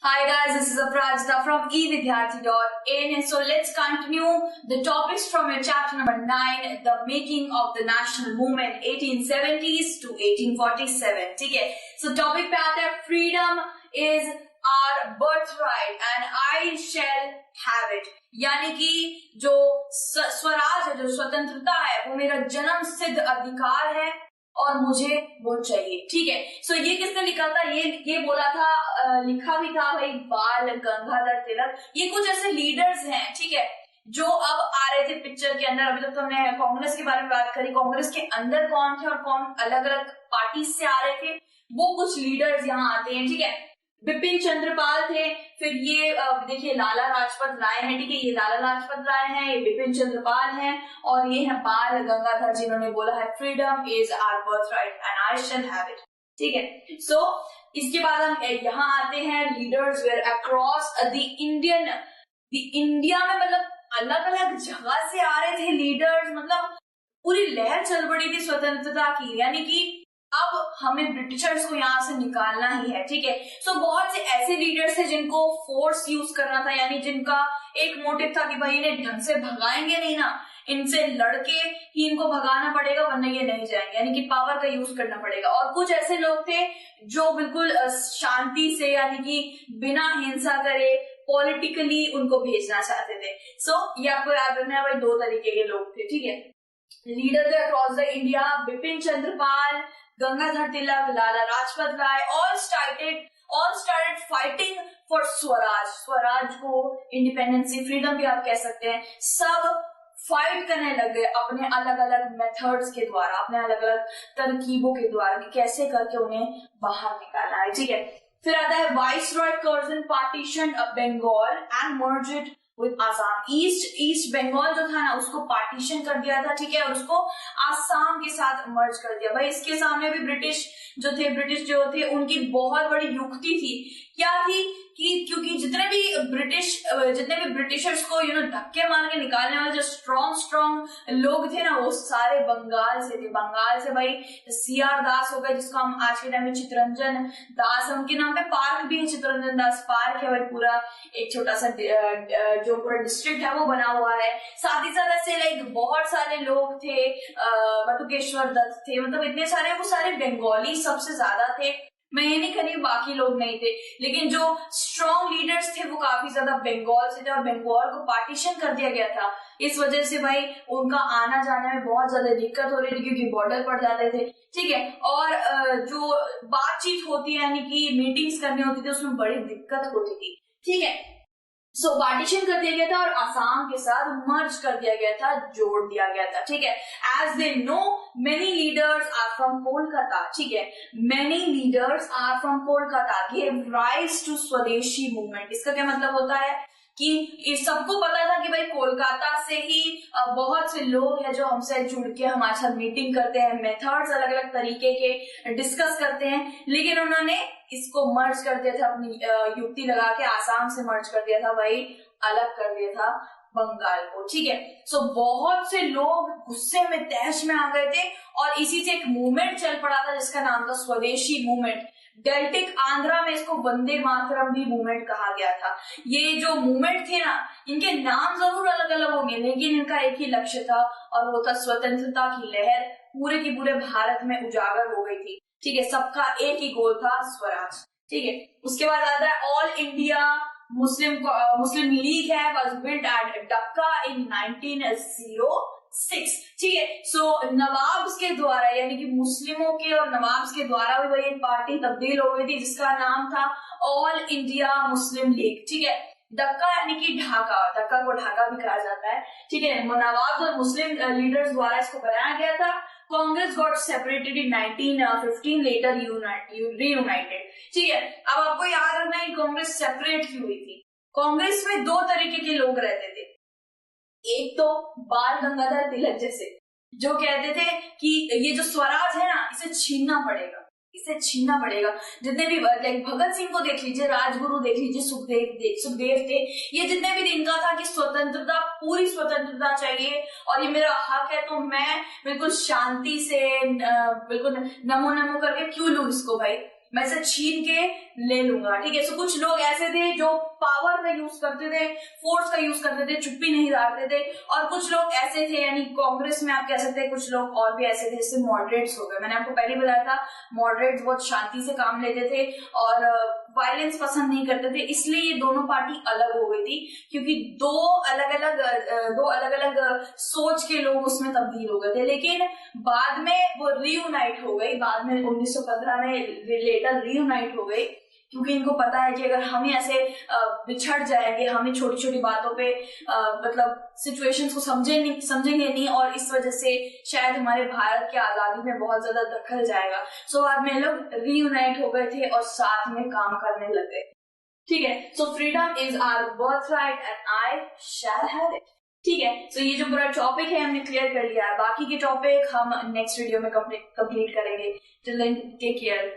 Hi guys, this is Aprajita from evidyarthi.in. So let's continue the topics from your chapter number 9, the making of the national movement 1870s to 1847. ठीक है, so topic पे आते हैं, freedom is our birthright and I shall have it. यानी कि जो स्वराज है, जो स्वतंत्रता है, वो मेरा जन्म सिद्ध अधिकार है और मुझे वो चाहिए. ठीक है, सो ये किसने लिखा था? ये बोला था, लिखा भी था भाई बाल गंगाधर तिलक. ये कुछ ऐसे लीडर्स हैं, ठीक है, जो अब आ रहे थे पिक्चर के अंदर. अभी तक तो हमने कांग्रेस के बारे में बात करी, कांग्रेस के अंदर कौन थे और कौन अलग अलग पार्टी से आ रहे थे, वो कुछ लीडर्स यहाँ आते हैं. ठीक है, बिपिन चंद्रपाल थे, फिर ये देखिए लाला लाजपत राय है. ठीक है, ये लाला लाजपत राय हैं, ये बिपिन चंद्रपाल हैं और ये है बाल गंगाधर, जिन्होंने बोला है freedom is our birthright and I shall have it. ठीक है, सो इसके बाद हम यहाँ आते हैं, leaders were across the India में, मतलब अलग अलग जगह से आ रहे थे लीडर्स. मतलब पूरी लहर चल पड़ी थी स्वतंत्रता की, यानी कि अब हमें ब्रिटिशर्स को यहाँ से निकालना ही है. ठीक है, सो बहुत से ऐसे लीडर्स थे जिनको फोर्स यूज करना था, यानी जिनका एक मोटिव था कि भाई इन्हें ढंग से भगाएंगे नहीं ना, इनसे लड़के ही इनको भगाना पड़ेगा वरना ये नहीं जाएंगे, यानी कि पावर का यूज करना पड़ेगा. और कुछ ऐसे लोग थे जो बिल्कुल शांति से, यानी कि बिना हिंसा करे पॉलिटिकली उनको भेजना चाहते थे. सो ये आपको याद रखना है भाई, दो तरीके के लोग थे. ठीक है, लीडर थे across the India, Bipin Chandrapal, Gangadhar Tilak, Lala Lajpat Rai, all started fighting for swaraj को, इंडिपेंडेंसी, फ्रीडम भी आप कह सकते हैं. सब फाइट करने लग गए अपने अलग अलग मेथड्स के द्वारा, अपने अलग अलग तरकीबों के द्वारा कि कैसे करके उन्हें बाहर निकालना है. ठीक है, फिर आता है viceroy Curzon partition Bengal and merge it with Assam. East Bengal जो था ना, उसको पार्टीशन कर दिया था. ठीक है, और उसको आसाम के साथ मर्ज कर दिया. भाई इसके सामने भी ब्रिटिश जो थे उनकी बहुत बड़ी युक्ति थी. क्या थी कि क्योंकि जितने भी ब्रिटिशर्स को धक्के मार के निकालने वाले जो स्ट्रॉन्ग लोग थे ना, वो सारे बंगाल से थे. बंगाल से भाई सीआर दास हो गए, जिसको हम आज के टाइम में चित्तरंजन दास, उनके नाम पे पार्क भी है, चित्तरंजन दास पार्क है भाई. पूरा एक छोटा सा जो पूरा डिस्ट्रिक्ट है वो बना हुआ है. साथ ही साथ ऐसे लाइक बहुत सारे लोग थे, बटुकेश्वर दत्त थे, मतलब इतने सारे, वो सारे बंगाली सबसे ज्यादा थे. मैं ये नहीं कह बाकी लोग नहीं थे, लेकिन जो स्ट्रॉन्ग लीडर्स थे वो काफी ज्यादा बंगाल से थे और बंगाल को पार्टीशन कर दिया गया था. इस वजह से भाई उनका आना जाने में बहुत ज्यादा दिक्कत हो रही थी, क्योंकि बॉर्डर पर जाते थे. ठीक है, और जो बातचीत होती है, यानी कि मीटिंग्स करनी होती थी, उसमें बड़ी दिक्कत होती थी. ठीक है, सो पार्टीशन कर दिया गया था और आसाम के साथ मर्ज कर दिया गया था, जोड़ दिया गया था. ठीक है, as they know many leaders are from Kolkata. ठीक है, many leaders are from Kolkata give rise to swadeshi movement. इसका क्या मतलब होता है कि सबको पता था कि भाई कोलकाता से ही बहुत से लोग हैं जो हमसे जुड़ के हमारे साथ मीटिंग करते हैं, मेथड्स अलग अलग तरीके के डिस्कस करते हैं, लेकिन उन्होंने इसको मर्ज कर दिया था, अपनी युक्ति लगा के आसाम से मर्ज कर दिया था भाई, अलग कर दिया था बंगाल को. ठीक है, सो बहुत से लोग गुस्से में तहश में आ गए थे और इसी से एक मूवमेंट चल पड़ा था जिसका नाम था स्वदेशी मूवमेंट. डेल्टिक आंध्रा में इसको वंदे मातरम भी मूवमेंट कहा गया था. ये जो मूवमेंट थे ना, इनके नाम जरूर अलग अलग होंगे, लेकिन इनका एक ही लक्ष्य था और वो था स्वतंत्रता की लहर पूरे की पूरे भारत में उजागर हो गई थी. ठीक है, सबका एक ही गोल था, स्वराज. ठीक है, उसके बाद आता है ऑल इंडिया मुस्लिम लीग है, वाज बिल्ट एट डक्का इन 1906. ठीक है, सो नवाब के द्वारा, यानी कि मुस्लिमों के और नवाब के द्वारा भी भाई एक पार्टी तब्दील हो गई थी जिसका नाम था ऑल इंडिया मुस्लिम लीग. ठीक है, डक्का यानी कि ढाका, डक्का को ढाका भी कहा जाता है. ठीक है, नवाब और मुस्लिम लीडर्स द्वारा इसको बनाया गया था. Congress got separated in 1915, later reunited. ठीक है, अब आपको याद रखना है कांग्रेस सेपरेट क्यों हुई थी. कांग्रेस में दो तरीके के लोग रहते थे. एक तो बाल गंगाधर तिलक जैसे, जो कहते थे कि ये जो स्वराज है ना, इसे छीनना पड़ेगा. जितने भी लाइक भगत सिंह को देख लीजिए, राजगुरु देख लीजिए, सुखदेव थे, ये जितने भी इनका था कि स्वतंत्रता, पूरी स्वतंत्रता चाहिए और ये मेरा हक है, तो मैं बिल्कुल शांति से बिल्कुल नमो नमो करके क्यों लूं इसको भाई. मैं इसे छीन के ले लूंगा, ठीक है। सो कुछ लोग ऐसे थे जो पावर का यूज करते थे, फोर्स का यूज करते थे, चुप्पी नहीं डालते थे, और कुछ लोग ऐसे थे, यानी कांग्रेस में आप कह सकते हैं कुछ लोग और भी ऐसे थे, जिससे मॉडरेट्स हो गए। मैंने आपको पहले बताया था मॉडरेट्स बहुत शांति से काम लेते थे और वायलेंस पसंद नहीं करते थे, इसलिए ये दोनों पार्टी अलग हो गई थी, क्योंकि दो अलग अलग सोच के लोग उसमें तब्दील हो गए थे। लेकिन बाद में वो रीयूनाइट हो गई, बाद में 1915 में लेटर रीयूनाइट हो गई, क्योंकि इनको पता है कि अगर हम ही ऐसे बिछड़ जाएंगे, हम ही छोटी छोटी बातों पे मतलब सिचुएशंस को समझेंगे नहीं, और इस वजह से शायद हमारे भारत की आजादी में बहुत ज्यादा दखल जाएगा। सो बाद में लोग रीयूनाइट हो गए थे और साथ में काम करने लगे, ठीक है। So freedom is our birth right and I shall have it, ठीक है। सो ये जो पूरा टॉपिक है हमने क्लियर कर लिया है, बाकी के टॉपिक हम नेक्स्ट वीडियो में कंप्लीट करेंगे। Till then take care.